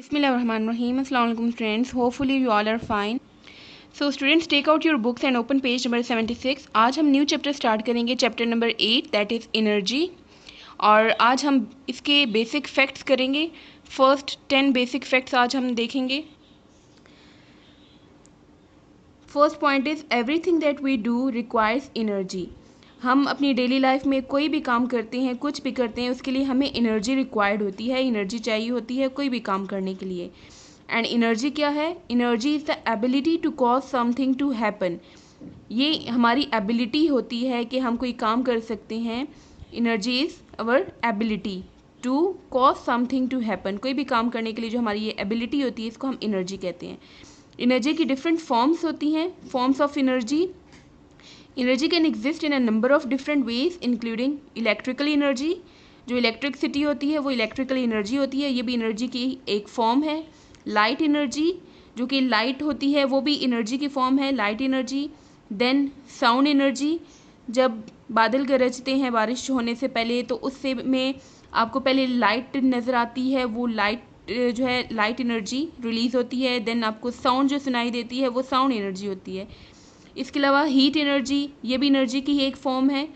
Bismillahirrahmanirrahim. Assalamu alaikum students. Hopefully you all are fine. So students, take out your books and open page number 76. आज हम new chapter start करेंगे, chapter number 8 that is energy. और आज हम इसके basic facts करेंगे। First 10 basic facts आज हम देखेंगे। First point is everything that we do requires energy. हम अपनी डेली लाइफ में कोई भी काम करते हैं, कुछ भी करते हैं, उसके लिए हमें एनर्जी रिक्वायर्ड होती है, एनर्जी चाहिए होती है कोई भी काम करने के लिए। एंड एनर्जी क्या है? Energy is the ability to cause something to happen. ये हमारी एबिलिटी होती है कि हम कोई काम कर सकते हैं। Energy is our ability to cause something to happen. कोई भी काम करने के लिए जो हमारी ये एबिलिटी होती है, इसको हम एनर्जी कहते हैं। एनर्जी की डिफरेंट फॉर्म्स होती हैं। Forms of energy: energy can exist in a number of different ways including electrical energy. जो इलेक्ट्रिसिटी होती है वो इलेक्ट्रिकल एनर्जी होती है, ये भी एनर्जी की एक फॉर्म है। लाइट एनर्जी, जो कि लाइट होती है, वो भी एनर्जी की फॉर्म है, light energy. Then sound energy, जब बादल गरजते हैं बारिश होने से पहले तो उससे में आपको पहले लाइट नज़र आती है, वो लाइट जो है लाइट एनर्जी रिलीज़ होती है। देन आपको साउंड जो सुनाई देती है वो साउंड एनर्जी होती है। इसके अलावा हीट एनर्जी, ये भी एनर्जी की एक फॉर्म है।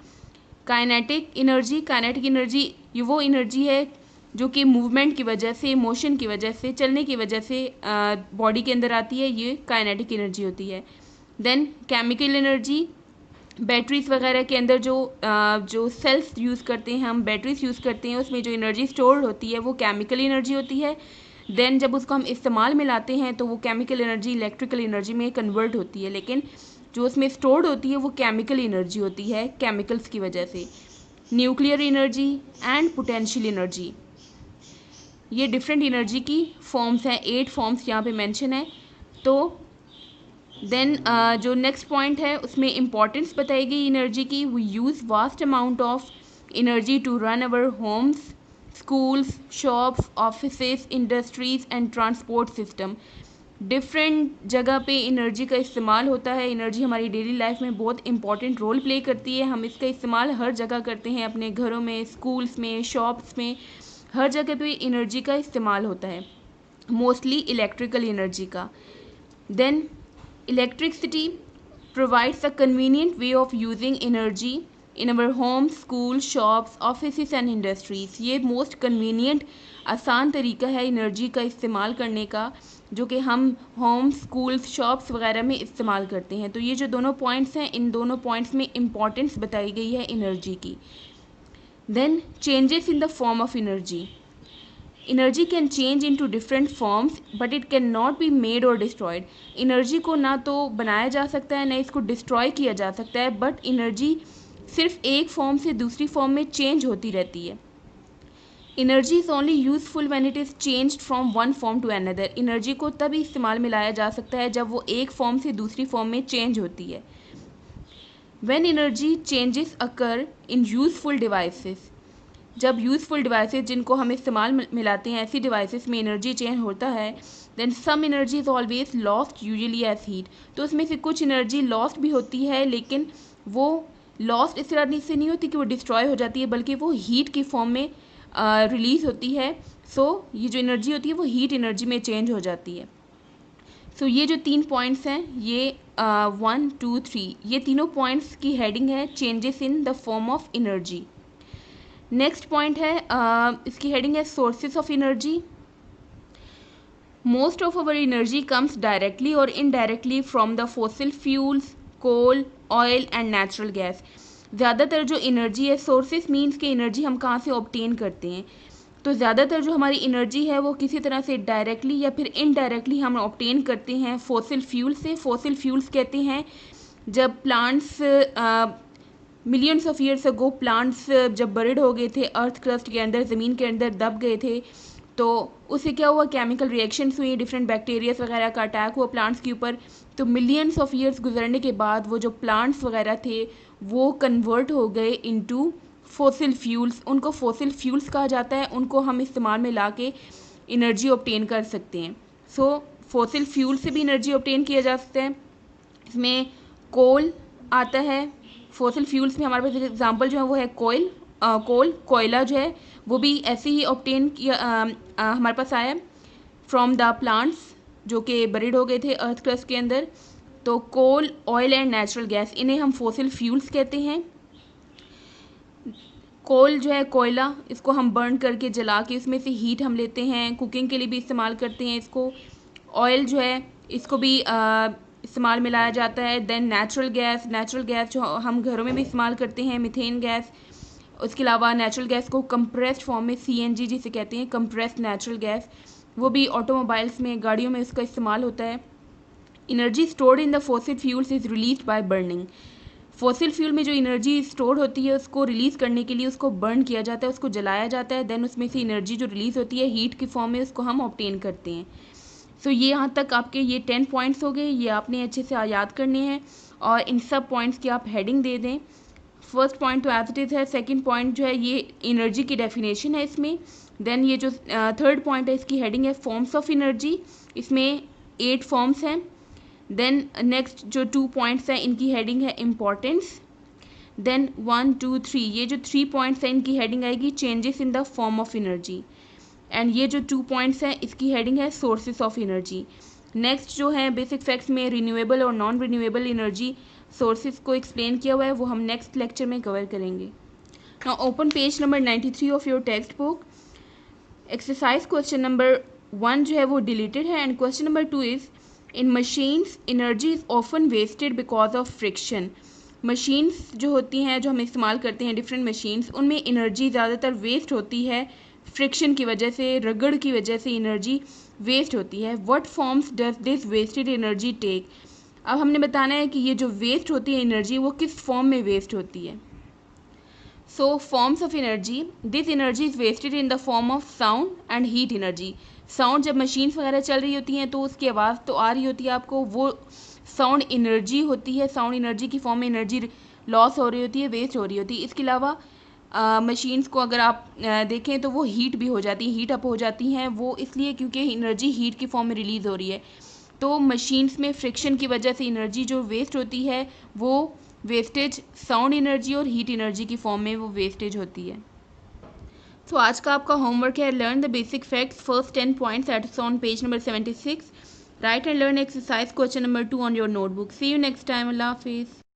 काइनेटिक एनर्जी, काइनेटिक एनर्जी ये वो एनर्जी है जो कि मूवमेंट की वजह से, मोशन की वजह से, चलने की वजह से बॉडी के अंदर आती है, ये काइनेटिक एनर्जी होती है। देन केमिकल एनर्जी, बैटरीज वगैरह के अंदर जो सेल्स यूज़ करते हैं हम, बैटरीज यूज़ करते हैं, उसमें जो एनर्जी स्टोर्ड होती है वो केमिकल एनर्जी होती है। देन जब उसको हम इस्तेमाल में लाते हैं तो वो केमिकल एनर्जी इलेक्ट्रिकल एनर्जी में कन्वर्ट होती है, लेकिन जो उसमें स्टोर्ड होती है वो केमिकल एनर्जी होती है, केमिकल्स की वजह से। Nuclear energy and potential energy, ये डिफरेंट एनर्जी की फॉर्म्स हैं। 8 फॉर्म्स यहाँ पे मेंशन है। तो देन जो नेक्स्ट पॉइंट है उसमें इम्पॉर्टेंस बताई गई एनर्जी की। We use vast amount of energy to run our homes, schools, shops, offices, industries and transport system. Different जगह पे एनर्जी का इस्तेमाल होता है। एनर्जी हमारी डेली लाइफ में बहुत इंपॉर्टेंट रोल प्ले करती है। हम इसका इस्तेमाल हर जगह करते हैं, अपने घरों में, स्कूल्स में, शॉप्स में, हर जगह पे एनर्जी का इस्तेमाल होता है, मोस्टली इलेक्ट्रिकल एनर्जी का। Then electricity provides a convenient way of using energy in our homes, schools, shops, offices and industries। ये मोस्ट कन्वीनियंट आसान तरीका है एनर्जी का इस्तेमाल करने का, जो कि हम होम, स्कूल्स, शॉप्स वगैरह में इस्तेमाल करते हैं। तो ये जो दोनों पॉइंट्स हैं, इन दोनों पॉइंट्स में इम्पॉर्टेंस बताई गई है एनर्जी की। Then changes in the form of energy, energy can change into different forms but it can not be made or destroyed. Energy को ना तो बनाया जा सकता है, ना इसको डिस्ट्रॉय किया जा सकता है, बट एनर्जी सिर्फ एक फॉर्म से दूसरी फॉर्म में चेंज होती रहती है। Energy is only useful when it is changed from one form to another. Energy को तभी इस्तेमाल में लाया जा सकता है जब वो एक फॉर्म से दूसरी फॉर्म में चेंज होती है। When energy changes occur in useful devices, जब यूज़फुल डिवाइसेस जिनको हम इस्तेमाल में लाते हैं, ऐसी डिवाइसेस में एनर्जी चेंज होता है, then some energy is always lost usually as heat. तो उसमें से कुछ एनर्जी लॉस्ट भी होती है, लेकिन वो लॉस्ट इस तरह से नहीं होती कि वो डिस्ट्रॉय हो जाती है, बल्कि वो हीट की फॉर्म में रिलीज़ होती है। सो ये जो एनर्जी होती है वो हीट एनर्जी में चेंज हो जाती है। सो ये जो 3 पॉइंट्स हैं, ये 1, 2, 3, ये तीनों पॉइंट्स की हेडिंग है changes in the form of energy. Next point है, इसकी हेडिंग है sources of energy. Most of our energy comes directly or indirectly from the fossil fuels, coal, oil and natural gas. ज़्यादातर जो energy है, sources means कि energy हम कहाँ से ऑब्टेन करते हैं, तो ज़्यादातर जो हमारी एनर्जी है वो किसी तरह से डायरेक्टली या फिर इनडायरेक्टली हम ऑब्टेन करते हैं फॉसिल फ्यूल से। फॉसिल फ्यूल्स कहते हैं जब plants millions of years ago plants जब बर्ड हो गए थे अर्थ क्रस्ट के अंदर, ज़मीन के अंदर दब गए थे, तो उससे क्या हुआ, केमिकल रिएक्शंस हुई, डिफरेंट बैक्टीरियाज वगैरह का अटैक हुआ प्लांट्स के ऊपर। तो मिलियंस ऑफ ईयर्स गुजरने के बाद वो जो प्लांट्स वगैरह थे वो कन्वर्ट हो गए इनटू फॉसिल फ्यूल्स। उनको फॉसिल फ्यूल्स कहा जाता है, उनको हम इस्तेमाल में ला के एनर्जी ऑब्टेन कर सकते हैं। सो फॉसिल फ्यूल से भी एनर्जी ऑब्टेन किया जा सकता है। इसमें कोल आता है। फॉसिल फ्यूल्स में हमारे पास एग्जांपल जो है वो है कोल, कोयला जो है वो भी ऐसे ही ऑब्टेन किया हमारे पास आया है। फ्रॉम द प्लांट्स जो कि बरीड हो गए थे अर्थ क्रस्ट के अंदर। तो कोल, ऑयल एंड नेचुरल गैस, इन्हें हम फॉसिल फ्यूल्स कहते हैं। कोल जो है कोयला, इसको हम बर्न करके जला के इसमें से हीट हम लेते हैं, कुकिंग के लिए भी इस्तेमाल करते हैं इसको। ऑयल जो है इसको भी इस्तेमाल में लाया जाता है। देन नेचुरल गैस जो हम घरों में भी इस्तेमाल करते हैं, मीथेन गैस। उसके अलावा नेचुरल गैस को कंप्रेस्ड फॉर्म में CNG जिसे कहते हैं, कंप्रेस्ड नेचुरल गैस, वो भी ऑटोमोबाइल्स में, गाड़ियों में उसका इस्तेमाल होता है। Energy stored in the fossil fuels is released by burning. Fossil fuel में जो एनर्जी स्टोर होती है उसको रिलीज़ करने के लिए उसको बर्न किया जाता है, उसको जलाया जाता है। देन उसमें से एनर्जी जो रिलीज़ होती है हीट की फॉर्म में, उसको हम ऑब्टेन करते हैं। सो ये यहाँ तक आपके ये 10 पॉइंट्स हो गए, ये आपने अच्छे से याद करने हैं और इन सब पॉइंट्स की आप हेडिंग दे दें। फर्स्ट पॉइंट तो एज इट इज़ है, सेकंड पॉइंट जो है ये एनर्जी की डेफिनेशन है इसमें। देन ये जो थर्ड पॉइंट है इसकी हेडिंग है फॉर्म्स ऑफ एनर्जी, इसमें 8 फॉर्म्स हैं। देन नेक्स्ट जो 2 पॉइंट्स हैं इनकी हेडिंग है इम्पॉर्टेंस। देन 1 2 3 ये जो 3 पॉइंट्स हैं इनकी हेडिंग आएगी changes in the form of energy. And ये जो 2 पॉइंट्स हैं इसकी हेडिंग है सोर्सेस ऑफ एनर्जी। नेक्स्ट जो है बेसिक फैक्ट्स में रिन्यूएबल और नॉन रिन्यूएबल एनर्जी सोर्सेज को एक्सप्लेन किया हुआ है, वो हम नेक्स्ट लेक्चर में कवर करेंगे। Now open page number 93 of your textbook. Exercise question number 1 जो है वो डिलीटेड है and question number 2 is in machines energy is often wasted because of friction. Machines जो होती हैं जो हम इस्तेमाल करते हैं डिफरेंट मशीन्स, उनमें एनर्जी ज़्यादातर वेस्ट होती है फ्रिक्शन की वजह से, रगड़ की वजह से एनर्जी वेस्ट होती है। What forms does this wasted energy take. अब हमने बताना है कि ये जो वेस्ट होती है एनर्जी वो किस फॉर्म में वेस्ट होती है। So forms of energy, this energy is wasted in the form of sound and heat energy. Sound जब मशीन्स वगैरह चल रही होती हैं तो उसकी आवाज़ तो आ रही होती है आपको, वो साउंड एनर्जी होती है, साउंड एनर्जी की फॉर्म में एनर्जी लॉस हो रही होती है, वेस्ट हो रही होती है। इसके अलावा मशीन्स को अगर आप देखें तो वो हीट भी हो जाती हैं, हीट अप हो जाती हैं, वो इसलिए क्योंकि एनर्जी हीट की फॉर्म में रिलीज़ हो रही है। तो मशीन्स में फ्रिक्शन की वजह से एनर्जी जो वेस्ट होती है वो वेस्टेज साउंड एनर्जी और हीट एनर्जी की फॉर्म में वो वेस्टेज होती है। तो आज का आपका होमवर्क है learn the basic facts first 10 points at on page number 76। Write and learn exercise question number 2 on your notebook. See you next time. अल्लाह हाफिज़।